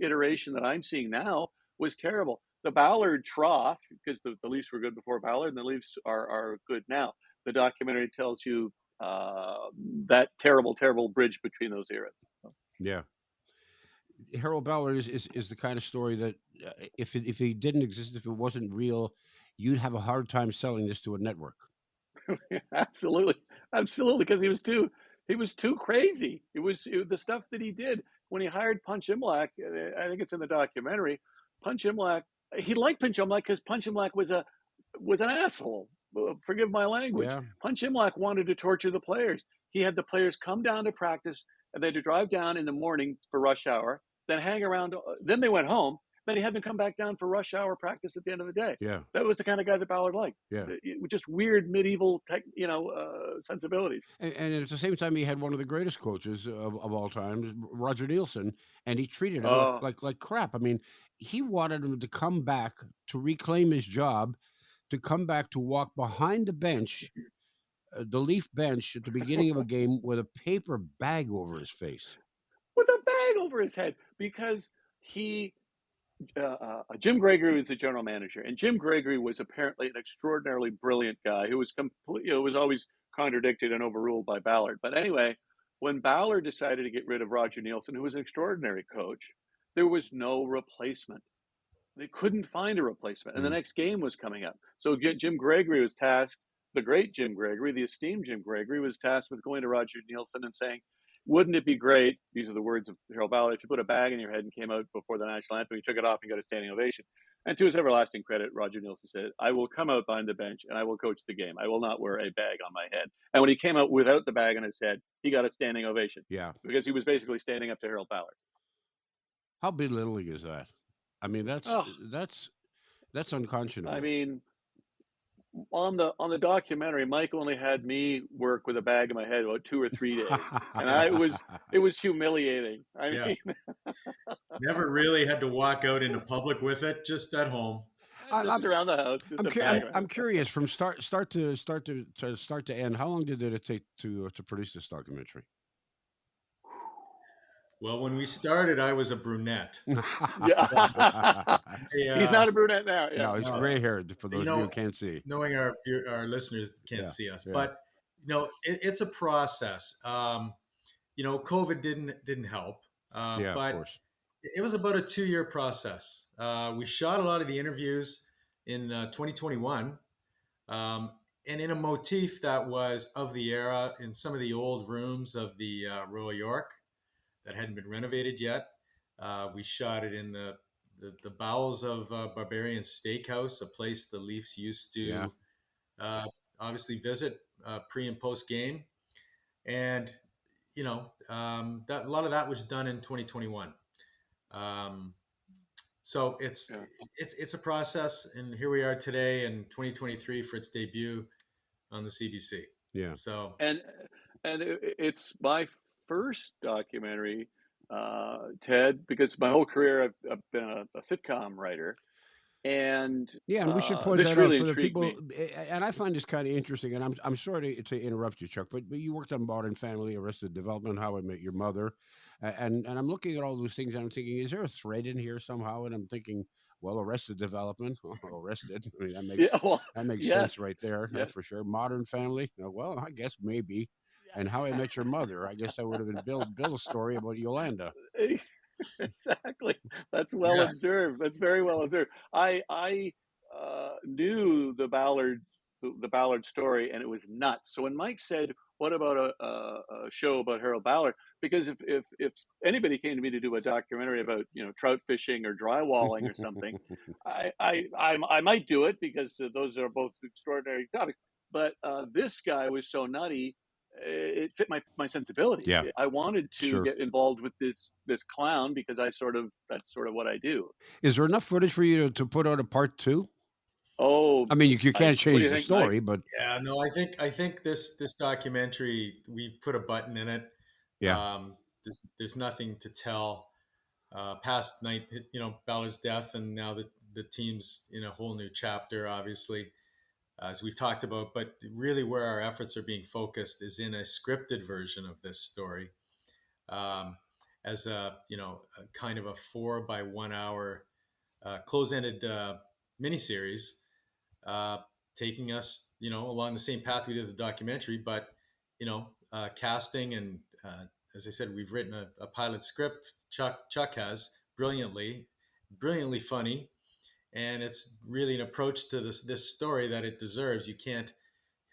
iteration that I'm seeing now was terrible. The Ballard trough, because the Leafs were good before Ballard, and the Leafs are good now. The documentary tells you that terrible, terrible bridge between those eras. Yeah. Harold Ballard is the kind of story that if he didn't exist, if it wasn't real, you'd have a hard time selling this to a network. Absolutely, because he was too crazy. It was the stuff that he did when he hired Punch Imlach. I think it's in the documentary. Punch Imlach, he liked Punch Imlach because Punch Imlach was an asshole. Forgive my language. Yeah. Punch Imlach wanted to torture the players. He had the players come down to practice, and they had to drive down in the morning for rush hour, then hang around. Then they went home. Then he had them come back down for rush hour practice at the end of the day. Yeah. That was the kind of guy that Ballard liked. Yeah. Just weird medieval sensibilities. And at the same time, he had one of the greatest coaches of all time, Roger Nielsen, and he treated him like crap. I mean, he wanted him to come back to reclaim his job, to come back to walk behind the bench, the Leaf bench at the beginning of a game with a paper bag over his face. With a bag over his head, because Jim Gregory was the general manager, and Jim Gregory was apparently an extraordinarily brilliant guy who was was always contradicted and overruled by Ballard. But anyway, when Ballard decided to get rid of Roger Nielsen, who was an extraordinary coach, there was no replacement. They couldn't find a replacement, and the next game was coming up. So Jim Gregory was tasked, the great Jim Gregory, the esteemed Jim Gregory, was tasked with going to Roger Nielsen and saying, wouldn't it be great, these are the words of Harold Ballard, if you put a bag in your head and came out before the national anthem, you took it off and got a standing ovation. And to his everlasting credit, Roger Nielsen said, I will come out behind the bench and I will coach the game. I will not wear a bag on my head. And when he came out without the bag on his head, he got a standing ovation. Yeah. Because he was basically standing up to Harold Ballard. How belittling is that? I mean, that's unconscionable. I mean, on the documentary, Mike only had me work with a bag in my head about 2 or 3 days, and it was humiliating. I mean, never really had to walk out into public with it, just at home. Just around the house. I'm curious, from start to end, how long did it take to produce this documentary? Well, when we started, I was a brunette. He's not a brunette now. Yeah. No, he's gray-haired, for those of you who can't see. Knowing our listeners can't see us. Yeah. But, it's a process. COVID didn't help. But of course. It was about a 2-year process. We shot a lot of the interviews in 2021. in a motif that was of the era in some of the old rooms of the Royal York that hadn't been renovated yet. We shot it in the bowels of Barbarian Steakhouse, a place the Leafs used to obviously visit pre and post game. And, that a lot of that was done in 2021. So it's a process, and here we are today in 2023 for its debut on the CBC. Yeah. So and it's my first documentary, Ted, because my whole career I've been a sitcom writer, and and we should point this that really out for the intrigued people. me. And I find this kind of interesting. And I'm sorry to interrupt you, Chuck, but you worked on Modern Family, Arrested Development, How I Met Your Mother, and I'm looking at all those things, and I'm thinking, is there a thread in here somehow? And I'm thinking, well, Arrested Development, Arrested. I mean, that makes sense right there. That's for sure. Modern Family, well, I guess maybe. And How I Met Your Mother, I guess that would have been Bill's story about Yolanda. Exactly. That's well observed. That's very well observed. I knew the Ballard story, and it was nuts. So when Mike said, "What about a show about Harold Ballard?" Because if anybody came to me to do a documentary about trout fishing or drywalling or something, I might do it, because those are both extraordinary topics. But this guy was so nutty. It fit my sensibility. Yeah. I wanted to get involved with this clown, because that's sort of what I do. Is there enough footage for you to put out a part 2? Oh, I mean, you can't change the story, Mike? but no, I think this documentary, we've put a button in it. There's nothing to tell past Ballard's death, and now the team's in a whole new chapter, obviously, as we've talked about. But really, where our efforts are being focused is in a scripted version of this story, as a kind of a 4 by 1 hour close-ended miniseries, taking us along the same path we did the documentary, but casting, and as I said, we've written a pilot script. Chuck has brilliantly funny, and it's really an approach to this story that it deserves. You can't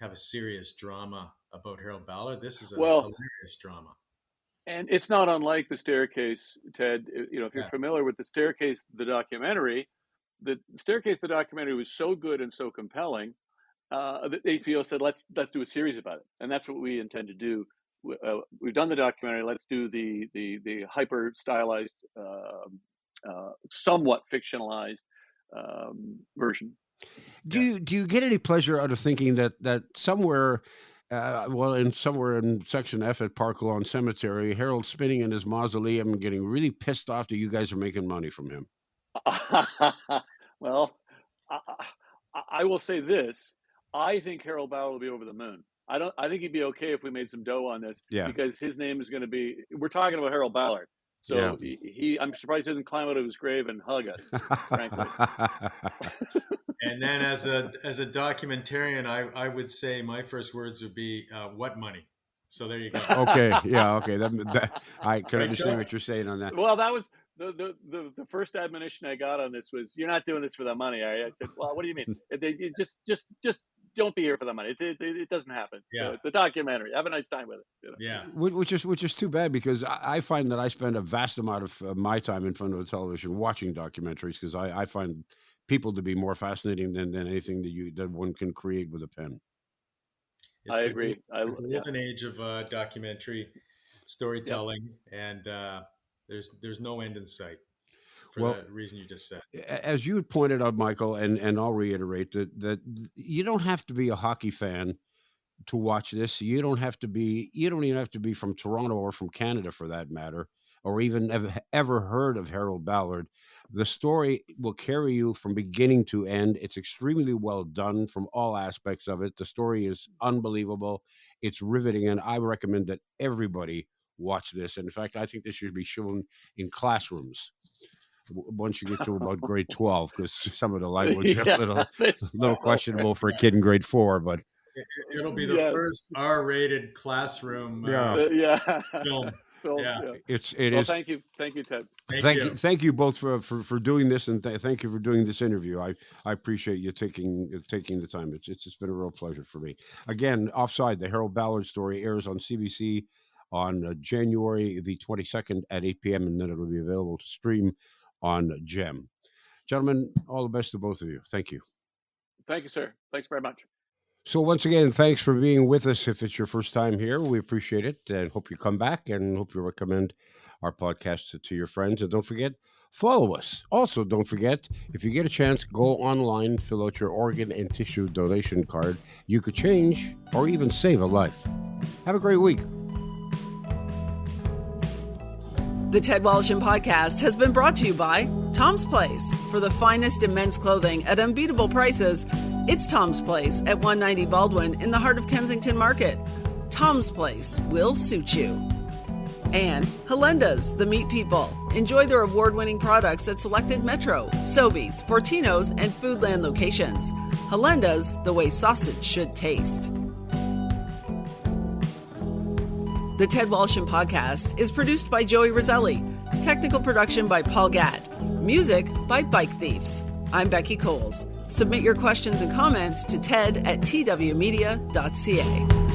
have a serious drama about Harold Ballard. This is a hilarious drama. And it's not unlike The Staircase, Ted. If you're familiar with The Staircase, the documentary, The Staircase, the documentary was so good and so compelling that HBO said, let's do a series about it. And that's what we intend to do. We've done the documentary. Let's do the hyper stylized, somewhat fictionalized version. Do you get any pleasure out of thinking that somewhere, somewhere in Section F at Park Lawn Cemetery, Harold's spinning in his mausoleum and getting really pissed off that you guys are making money from him? Well, I will say this: I think Harold Ballard will be over the moon. I think he'd be okay if we made some dough on this, because his name is going to be. We're talking about Harold Ballard, so I'm surprised he doesn't climb out of his grave and hug us, frankly. And then, as a documentarian, I would say my first words would be, "What money?" So there you go. Okay, okay. That I can understand what you're saying on that. Well, that was the first admonition I got on this was, "You're not doing this for the money, are you?" I said, "Well, what do you mean? You just don't be here for the money. It doesn't happen. So it's a documentary. Have a nice time with it." Yeah. Which is too bad, because I find that I spend a vast amount of my time in front of a television watching documentaries, because I find people to be more fascinating than anything that one can create with a pen. I agree. The golden age of documentary storytelling, and there's no end in sight for the reason you just said. As you pointed out, Michael, and I'll reiterate that you don't have to be a hockey fan to watch this. You don't even have to be from Toronto or from Canada, for that matter, or even ever heard of Harold Ballard. The story will carry you from beginning to end. It's extremely well done from all aspects of it. The story is unbelievable. It's riveting, and I recommend that everybody watch this. And in fact, I think this should be shown in classrooms once you get to about grade 12, because some of the language is a little questionable for a kid in grade 4, but it'll be the first R-rated classroom film. Phil. Yeah. It is. Thank you, Ted. Thank you both for doing this, and thank you for doing this interview. I appreciate you taking the time. It's been a real pleasure for me. Again, Offside, the Harold Ballard Story airs on CBC on January the 22nd at 8 p.m. and then it'll be available to stream on GEM. Gentlemen, all the best to both of you. Thank you. Thank you, sir. Thanks very much. So once again, thanks for being with us. If it's your first time here, we appreciate it and hope you come back and hope you recommend our podcast to your friends. And don't forget, follow us. Also, don't forget, if you get a chance, go online, fill out your organ and tissue donation card. You could change or even save a life. Have a great week. The Ted Wallisham Podcast has been brought to you by Tom's Place. For the finest in men's clothing at unbeatable prices, it's Tom's Place at 190 Baldwin in the heart of Kensington Market. Tom's Place will suit you. And Helenda's, the meat people. Enjoy their award-winning products at selected Metro, Sobeys, Fortino's, and Foodland locations. Helenda's, the way sausage should taste. The Ted Wallisham Podcast is produced by Joey Roselli. Technical production by Paul Gatt. Music by Bike Thieves. I'm Becky Coles. Submit your questions and comments to ted@twmedia.ca.